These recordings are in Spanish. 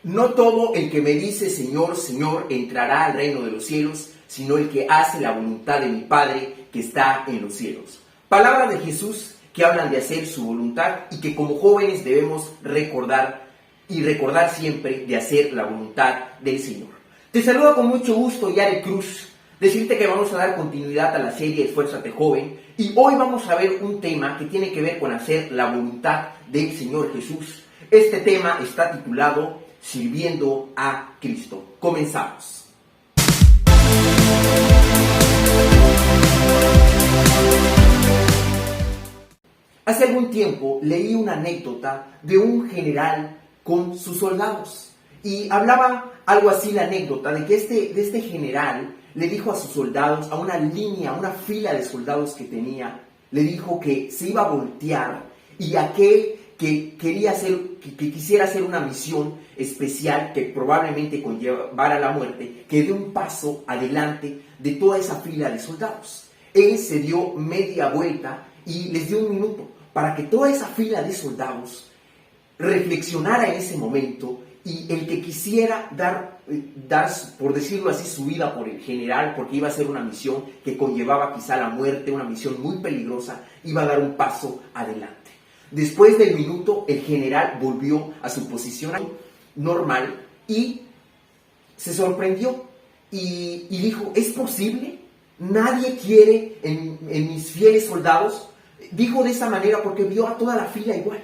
No todo el que me dice Señor, Señor entrará al reino de los cielos, sino el que hace la voluntad de mi Padre que está en los cielos. Palabras de Jesús que hablan de hacer su voluntad y que como jóvenes debemos recordar siempre de hacer la voluntad del Señor. Te saludo con mucho gusto, Yare Cruz. Decirte que vamos a dar continuidad a la serie Esfuérzate Joven y hoy vamos a ver un tema que tiene que ver con hacer la voluntad del Señor Jesús. Este tema está titulado Sirviendo a Cristo. Comenzamos. Hace algún tiempo leí una anécdota de un general con sus soldados y hablaba algo así la anécdota de que este general le dijo a sus soldados, a una línea, a una fila de soldados que tenía, le dijo que se iba a voltear y aquel que quisiera hacer una misión especial que probablemente conllevara la muerte, que dé un paso adelante de toda esa fila de soldados. Él se dio media vuelta y les dio un minuto para que toda esa fila de soldados reflexionara en ese momento y el que quisiera dar, por decirlo así, su vida por el general, porque iba a ser una misión que conllevaba quizá la muerte, una misión muy peligrosa, iba a dar un paso adelante. Después del minuto, el general volvió a su posición normal y se sorprendió y dijo, ¿es posible? ¿Nadie quiere en mis fieles soldados? Dijo de esa manera porque vio a toda la fila igual.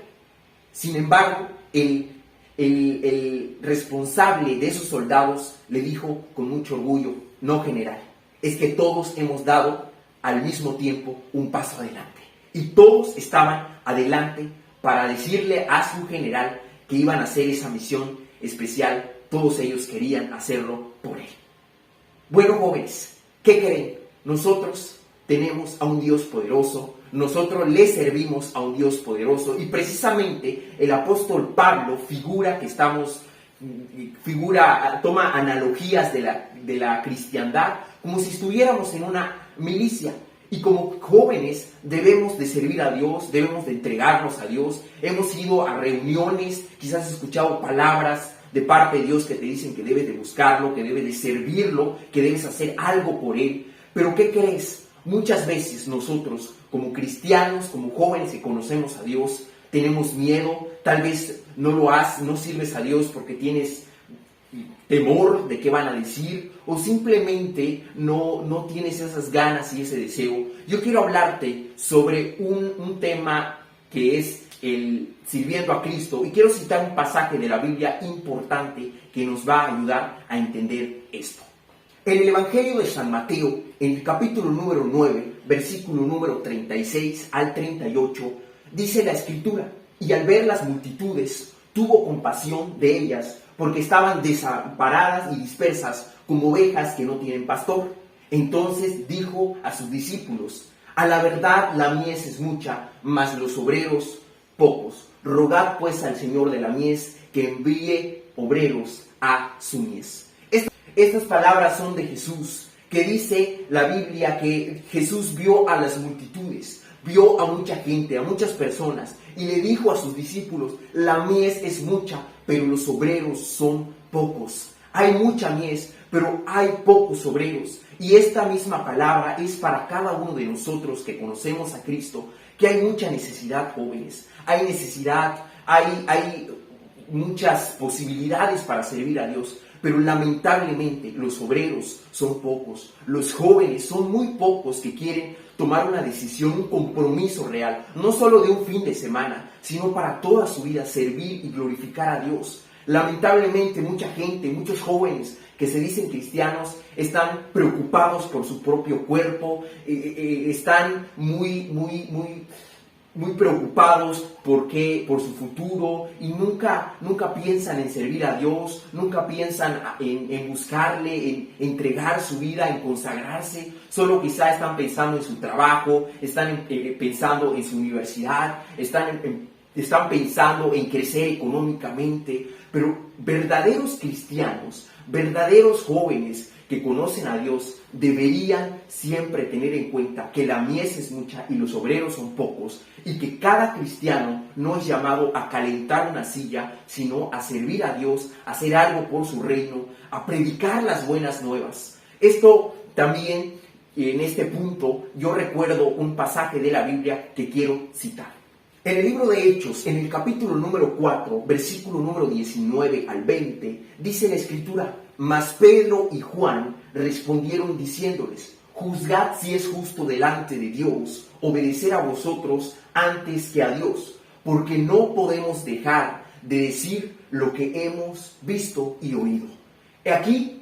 Sin embargo, el responsable de esos soldados le dijo con mucho orgullo, no general, es que todos hemos dado al mismo tiempo un paso adelante. Y todos estaban adelante para decirle a su general que iban a hacer esa misión especial. Todos ellos querían hacerlo por él. Bueno, jóvenes, ¿qué creen? Nosotros tenemos a un Dios poderoso, nosotros le servimos a un Dios poderoso y precisamente el apóstol Pablo toma analogías de la cristiandad como si estuviéramos en una milicia. Y como jóvenes debemos de servir a Dios, debemos de entregarnos a Dios. Hemos ido a reuniones, quizás has escuchado palabras de parte de Dios que te dicen que debes de buscarlo, que debes de servirlo, que debes hacer algo por Él. Pero ¿qué crees? Muchas veces nosotros, como cristianos, como jóvenes que conocemos a Dios, tenemos miedo, tal vez no sirves a Dios porque tienes temor de qué van a decir o simplemente no tienes esas ganas y ese deseo. Yo quiero hablarte sobre un tema que es el sirviendo a Cristo y quiero citar un pasaje de la Biblia importante que nos va a ayudar a entender esto. En el Evangelio de San Mateo, en el capítulo número 9, versículo número 36 al 38, dice la Escritura, y al ver las multitudes, tuvo compasión de ellas, porque estaban desamparadas y dispersas como ovejas que no tienen pastor. Entonces dijo a sus discípulos, a la verdad la mies es mucha, mas los obreros pocos. Rogad pues al Señor de la mies que envíe obreros a su mies. Estas palabras son de Jesús, que dice la Biblia que Jesús vio a las multitudes, vio a mucha gente, a muchas personas, y le dijo a sus discípulos, la mies es mucha, pero los obreros son pocos. Hay mucha mies, pero hay pocos obreros. Y esta misma palabra es para cada uno de nosotros que conocemos a Cristo, que hay mucha necesidad, jóvenes. Hay necesidad, hay muchas posibilidades para servir a Dios, pero lamentablemente los obreros son pocos. Los jóvenes son muy pocos que quieren tomar una decisión, un compromiso real, no solo de un fin de semana, sino para toda su vida servir y glorificar a Dios. Lamentablemente mucha gente, muchos jóvenes que se dicen cristianos están preocupados por su propio cuerpo, están muy preocupados por su futuro y nunca piensan en servir a Dios, nunca piensan en buscarle, en entregar su vida, en consagrarse. Solo quizá están pensando en su trabajo, están pensando en su universidad, están están pensando en crecer económicamente, pero verdaderos cristianos, verdaderos jóvenes que conocen a Dios, deberían siempre tener en cuenta que la mies es mucha y los obreros son pocos, y que cada cristiano no es llamado a calentar una silla, sino a servir a Dios, a hacer algo por su reino, a predicar las buenas nuevas. Esto también, en este punto, yo recuerdo un pasaje de la Biblia que quiero citar. En el libro de Hechos, en el capítulo número 4, versículo número 19 al 20, dice la Escritura: mas Pedro y Juan respondieron diciéndoles: juzgad si es justo delante de Dios obedecer a vosotros antes que a Dios, porque no podemos dejar de decir lo que hemos visto y oído. He aquí,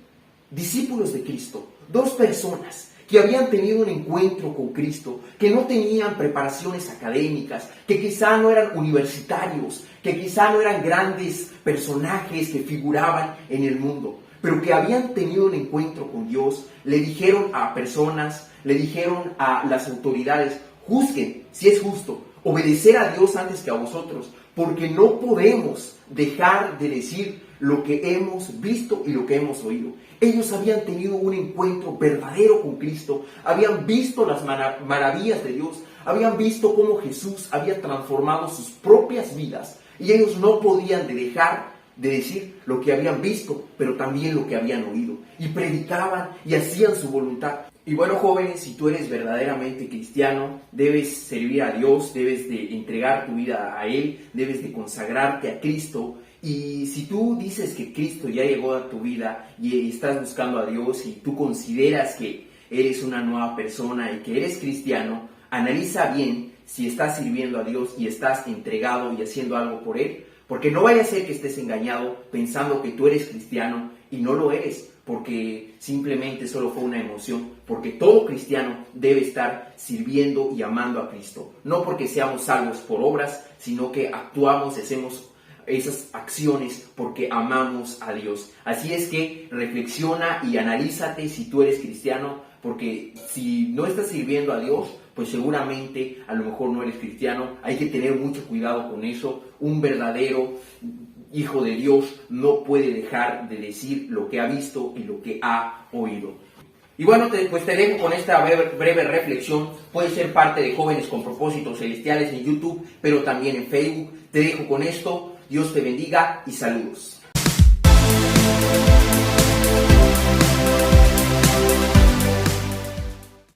discípulos de Cristo, dos personas que habían tenido un encuentro con Cristo, que no tenían preparaciones académicas, que quizá no eran universitarios, que quizá no eran grandes personajes que figuraban en el mundo, pero que habían tenido un encuentro con Dios, le dijeron a personas, le dijeron a las autoridades: juzguen si es justo obedecer a Dios antes que a vosotros, porque no podemos dejar de decir lo que hemos visto y lo que hemos oído. Ellos habían tenido un encuentro verdadero con Cristo, habían visto las maravillas de Dios, habían visto cómo Jesús había transformado sus propias vidas, y ellos no podían dejar de decir lo que habían visto, pero también lo que habían oído, y predicaban y hacían su voluntad. Y bueno, jóvenes, si tú eres verdaderamente cristiano, debes servir a Dios, debes de entregar tu vida a Él, debes de consagrarte a Cristo. Y si tú dices que Cristo ya llegó a tu vida y estás buscando a Dios y tú consideras que eres una nueva persona y que eres cristiano, analiza bien si estás sirviendo a Dios y estás entregado y haciendo algo por Él. Porque no vaya a ser que estés engañado pensando que tú eres cristiano y no lo eres, porque simplemente solo fue una emoción. Porque todo cristiano debe estar sirviendo y amando a Cristo. No porque seamos salvos por obras, sino que actuamos y hacemos esas acciones porque amamos a Dios. Así es que reflexiona y analízate si tú eres cristiano, porque si no estás sirviendo a Dios, pues seguramente a lo mejor no eres cristiano. Hay que tener mucho cuidado con eso. Un verdadero hijo de Dios no puede dejar de decir lo que ha visto y lo que ha oído. Y bueno, pues te dejo con esta breve reflexión. Puedes ser parte de Jóvenes con Propósitos Celestiales en YouTube, pero también en Facebook. Te dejo con esto. Dios te bendiga y saludos.